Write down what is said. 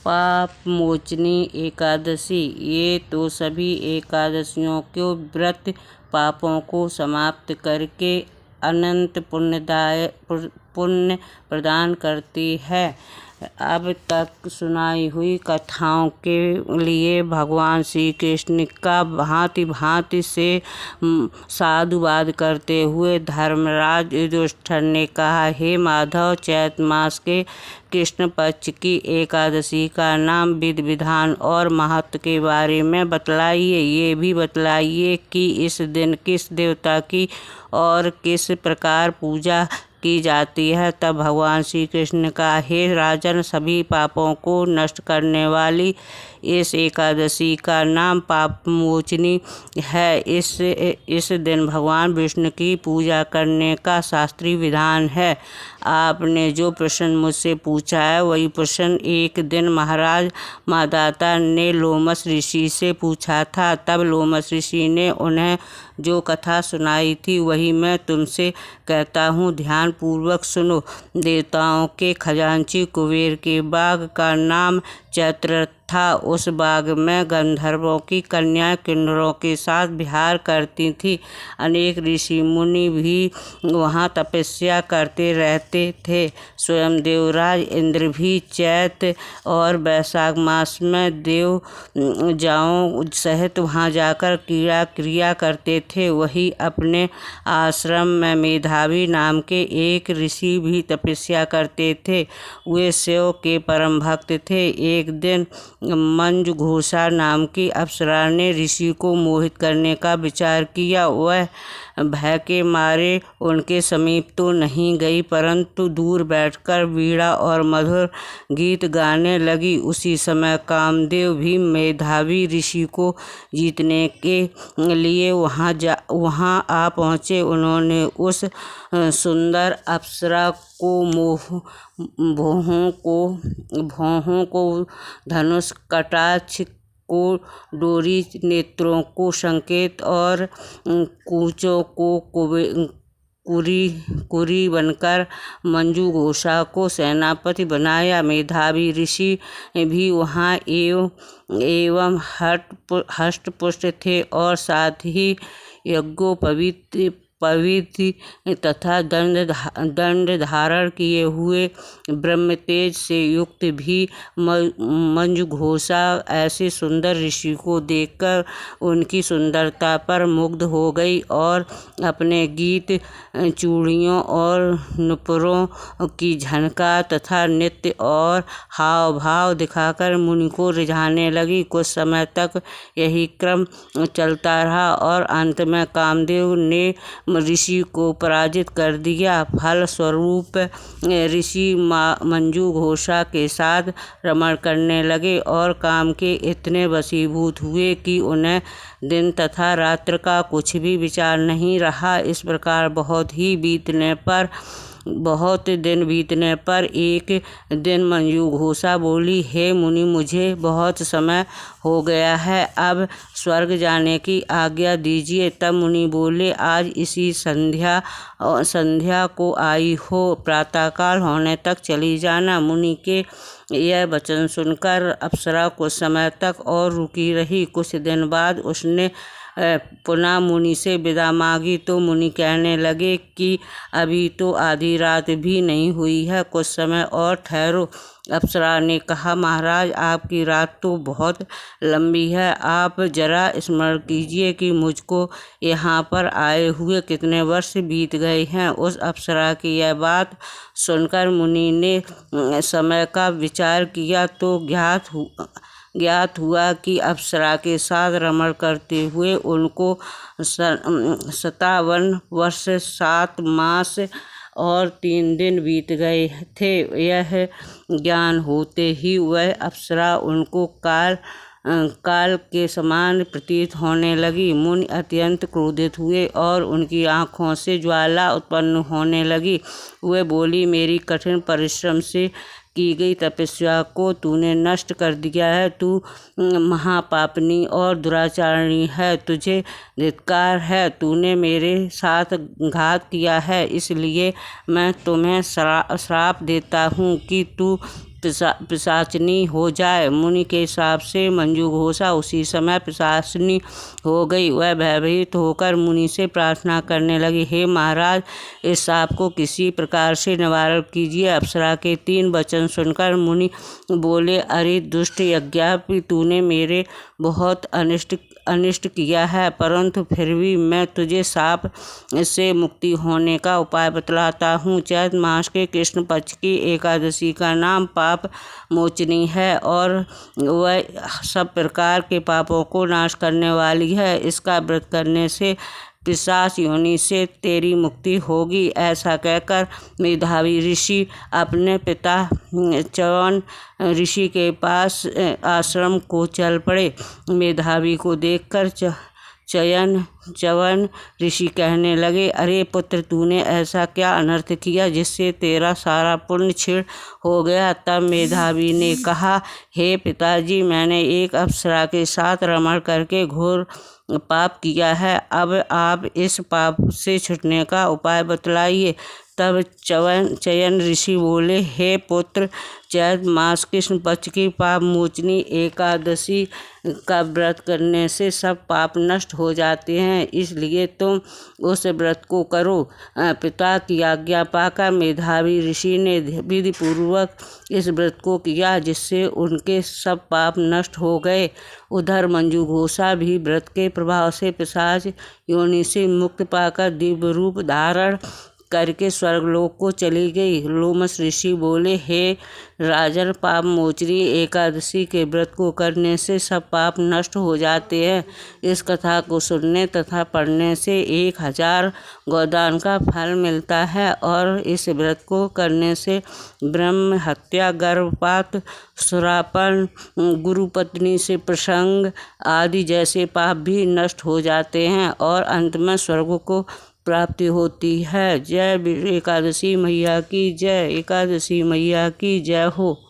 पाप मोचनी एकादशी। ये तो सभी एकादशियों के व्रत पापों को समाप्त करके अनंत पुण्य प्रदान करती है। अब तक सुनाई हुई कथाओं के लिए भगवान श्री कृष्ण का भांति भांति से साधुवाद करते हुए धर्मराज युधिष्ठिर ने कहा, हे माधव, चैत्र मास के कृष्ण पक्ष की एकादशी का नाम, विधि विधान और महत्व के बारे में बतलाइए। ये भी बतलाइए कि इस दिन किस देवता की और किस प्रकार पूजा की जाती है। तब भगवान श्री कृष्ण ने कहा, हे राजन, सभी पापों को नष्ट करने वाली इस एकादशी का नाम पापमोचनी है। इस दिन भगवान विष्णु की पूजा करने का शास्त्रीय विधान है। आपने जो प्रश्न मुझसे पूछा है वही प्रश्न एक दिन महाराज मादाता ने लोमस ऋषि से पूछा था। तब लोमस ऋषि ने उन्हें जो कथा सुनाई थी वही मैं तुमसे कहता हूँ, ध्यान पूर्वक सुनो। देवताओं के खजांची कुबेर के बाग का नाम चैत्र था। उस बाग में गंधर्वों की कन्याएं किन्नरों के साथ विहार करती थी। अनेक ऋषि मुनि भी वहाँ तपस्या करते रहते थे। स्वयं देवराज इंद्र भी चैत्र और वैशाख मास में देव जाओं सहित वहाँ जाकर क्रिया करते थे। वही अपने आश्रम में मेधावी नाम के एक ऋषि भी तपस्या करते थे। वे शिव के परम भक्त थे। एक दिन मंजुघोषा नाम की अप्सरा ने ऋषि को मोहित करने का विचार किया। वह भय के मारे उनके समीप तो नहीं गई, परंतु दूर बैठकर वीणा और मधुर गीत गाने लगी। उसी समय कामदेव भी मेधावी ऋषि को जीतने के लिए वहाँ आ पहुँचे। उन्होंने उस सुंदर अप्सरा को भौहों को धनुष, कटाक्ष को डोरी, नेत्रों को संकेत और कूचों को कुरी बनकर मंजुघोषा को सेनापति बनाया। मेधावी ऋषि भी वहाँ एवं हष्टपुष्ट थे और साथ ही यज्ञोपवीत तथा दंड धारण किए हुए ब्रह्मतेज से युक्त भी। मंजुघोषा ऐसे सुंदर ऋषि को देखकर उनकी सुंदरता पर मुग्ध हो गई और अपने गीत, चूड़ियों और नुपुरों की झनका तथा नृत्य और हाव भाव दिखाकर मुनि को रिझाने लगी। कुछ समय तक यही क्रम चलता रहा और अंत में कामदेव ने ऋषि को पराजित कर दिया। फल स्वरूप ऋषि मंजुघोषा के साथ रमण करने लगे और काम के इतने वशीभूत हुए कि उन्हें दिन तथा रात्र का कुछ भी विचार नहीं रहा। इस प्रकार बहुत दिन बीतने पर एक दिन मंजुघोषा बोली, हे मुनि, मुझे बहुत समय हो गया है, अब स्वर्ग जाने की आज्ञा दीजिए। तब मुनि बोले, आज इसी संध्या को आई हो, प्रातःकाल होने तक चली जाना। मुनि के यह वचन सुनकर अप्सरा कुछ समय तक और रुकी रही। कुछ दिन बाद उसने पुनः मुनि से विदा मांगी तो मुनि कहने लगे कि अभी तो आधी रात भी नहीं हुई है, कुछ समय और ठहरो। अप्सरा ने कहा, महाराज, आपकी रात तो बहुत लंबी है, आप जरा स्मरण कीजिए कि मुझको यहाँ पर आए हुए कितने वर्ष बीत गए हैं। उस अप्सरा की यह बात सुनकर मुनि ने समय का विचार किया तो ज्ञात हुआ कि अप्सरा के साथ रमण करते हुए उनको 57 वर्ष 7 मास और 3 दिन बीत गए थे। यह ज्ञान होते ही वह अप्सरा उनको काल के समान प्रतीत होने लगी। मुनि अत्यंत क्रोधित हुए और उनकी आँखों से ज्वाला उत्पन्न होने लगी। वह बोली, मेरी कठिन परिश्रम से की गई तपस्या को तूने नष्ट कर दिया है। तू महापापनी और दुराचारणी है, तुझे धिक्कार है। तूने मेरे साथ घात किया है, इसलिए मैं तुम्हें श्राप देता हूँ कि तू पिशाचिनी हो जाए। मुनि के हिसाब से मंजूघोषा उसी समय पिशाचिनी हो गई। वह भयभीत होकर मुनि से प्रार्थना करने लगी, हे महाराज, इस शाप को किसी प्रकार से निवारण कीजिए। अप्सरा के 3 वचन सुनकर मुनि बोले, अरे दुष्ट यज्ञापि, तूने मेरे बहुत अनिष्ट किया है, परंतु फिर भी मैं तुझे शाप से मुक्ति होने का उपाय बतलाता हूँ। चैत मास के कृष्ण पक्ष की एकादशी का नाम पाप मोचनी है और वह सब प्रकार के पापों को नाश करने वाली है। इसका व्रत करने से पिशाच योनि से तेरी मुक्ति होगी। ऐसा कहकर मेधावी ऋषि अपने पिता च्यवन ऋषि के पास आश्रम को चल पड़े। मेधावी को देखकर च्यवन ऋषि कहने लगे, अरे पुत्र, तूने ऐसा क्या अनर्थ किया जिससे तेरा सारा पुण्य क्षीण हो गया। तब मेधावी ने कहा, हे पिताजी, मैंने एक अप्सरा के साथ रमण करके घोर पाप किया है। अब आप इस पाप से छूटने का उपाय बतलाइए। तब च्यवन ऋषि बोले, हे पुत्र, चैत मास कृष्ण पक्ष की पाप मोचनी एकादशी का व्रत करने से सब पाप नष्ट हो जाते हैं, इसलिए तुम उस व्रत को करो। पिता की आज्ञा पाकर मेधावी ऋषि ने विधि पूर्वक इस व्रत को किया, जिससे उनके सब पाप नष्ट हो गए। उधर मंजूघोषा भी व्रत के प्रभाव से पिशाच योनि से मुक्त पाकर दिव्य रूप धारण करके स्वर्गलोक को चली गई। लोमस ऋषि बोले, हे राजन, पाप मोचनी एकादशी के व्रत को करने से सब पाप नष्ट हो जाते हैं। इस कथा को सुनने तथा पढ़ने से 1000 गोदान का फल मिलता है और इस व्रत को करने से ब्रह्म हत्या, गर्भपात, सुरापन, गुरुपत्नी से प्रसंग आदि जैसे पाप भी नष्ट हो जाते हैं और अंत में स्वर्ग को प्राप्ति होती है। जय एकादशी मैया की जय। एकादशी मैया की जय हो।